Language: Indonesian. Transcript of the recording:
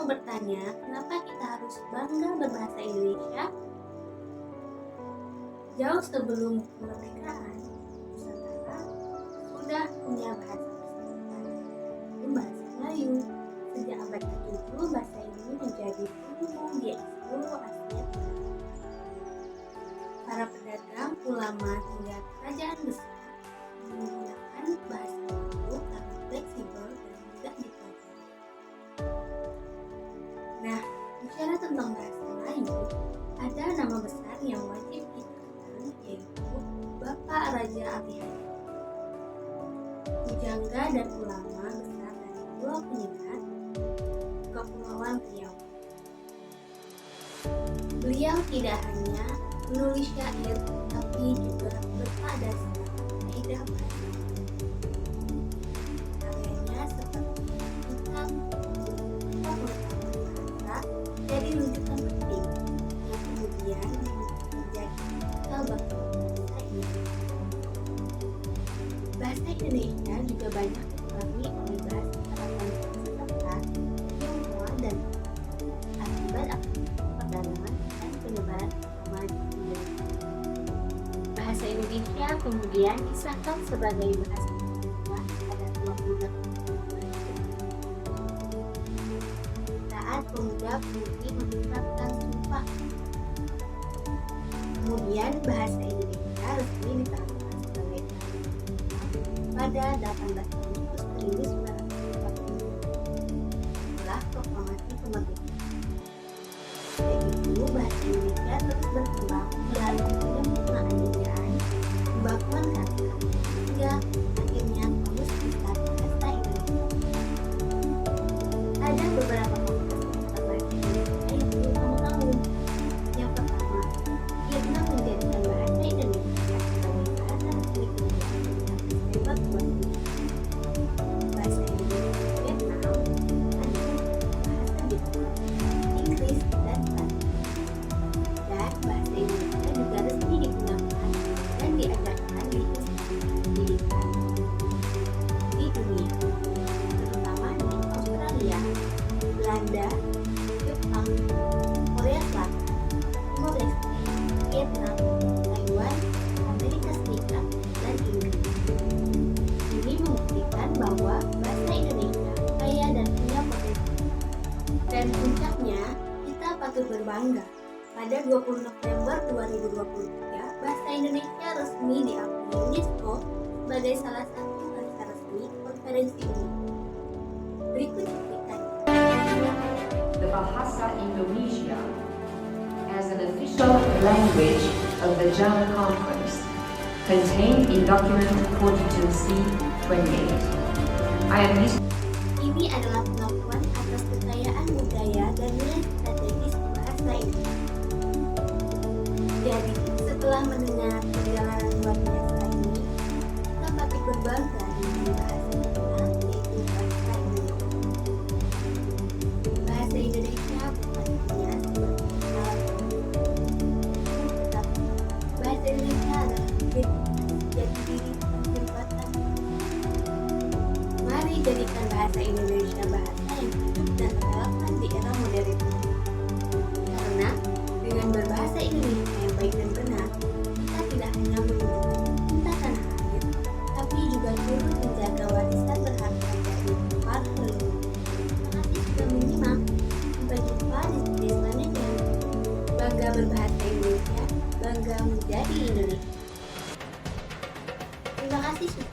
mau bertanya, kenapa kita harus bangga berbahasa Indonesia? Jauh sebelum kemerdekaan, Nusantara sudah punya bahasa bersangkutan, yaitu bahasa Melayu. Sejak abad ke-7, bahasa ini menjadi umum di seluruh Asia Tenggara. Para pedagang, ulama, hingga kerajaan besar menggunakan bahasa Melayu karena fleksibel dan mudah dipelajari. Nah, bicara tentang bahasa Melayu, ada nama besar yang wajib kita kenal, yaitu Bapak Raja Amihaya, pujangga dan ulama besar dari Pulau Penyengat, Kepulauan Riau. Beliau tidak hanya menulis syair, tapi juga berpada kaidah bahasa. Karyanya seperti Kitab Bahasa jadi rujukan penting yang kemudian menjadi cikal bakal bahasa Indonesia. Bahasa Indonesia juga banyak dipengaruhi oleh bahasa keraton Sanskerta, Tionghoa, dan akibat perdagangan dan penyebaran agama di Indonesia. Bahasa Indonesia kemudian disahkan sebagai bahasa Indonesia pada 28 saat pemuda-pemudi mengucapkan sumpah. Kemudian bahasa Indonesia resmi diterapkan sebagai pada 18 Agustus 1945 setelah proklamasi kemerdekaan. Sejak itu bahasa Indonesia terus berkembang melalui penyempurnaan ejaan, pembakuan kata, hingga akhirnya kamus besar bahasa Indonesia. Ada beberapa komunitas bahasa Indonesia yang perlu kamu tahu. Yang pertama, Vietnam menjadikan bahasa Indonesia sebagai bahasa resmi kedua sejak Desember 2000. Bahasa Indonesia Vietnam adalah bahasa Jepang, Inggris, dan Prancis. Dan bahasa Indonesia juga resmi digunakan dan diajarkan di institusi pendidikan di dunia, terutama di Australia, Belanda, Jepang, Korea Selatan, Timor Leste, Vietnam, Taiwan, Amerika Serikat, dan Inggris. Ini membuktikan bahwa bahasa Indonesia kaya dan punya potensi. Dan puncaknya, kita patut berbangga. Pada 20 November 2023, bahasa Indonesia resmi diakui UNESCO sebagai salah satu bahasa resmi konferensi UNI. Berikut cuplikannya. The Bahasa Indonesia as an official language of the JAM Conference, contained in document 42C28. I am Ini adalah pengakuan atas kekayaan budaya dan nilai strategis bahasa Indonesia. Jadi, setelah mendengar perjalanan luar biasa ini, kita patut berbangga dengan bahasa kita, yaitu bahasa Indonesia. Bahasa Indonesia bukan hanya seperti alat tetapi bahasa Indonesia adalah identitas jati diri dan jembatan. Mari jadikan bahasa Indonesia bahasa yang hidup dan relevan di era modern. Karena dengan berbahasa Indonesia yang baik dan benar, kita tidak hanya menunjukkan cinta tanah air, tapi juga turut menjaga warisan berharga dari para leluhur. Terima kasih sudah menyimak. Sampai jumpa di video selanjutnya. Bangga berbahasa Indonesia, bangga menjadi Indonesia. Terima kasih sudah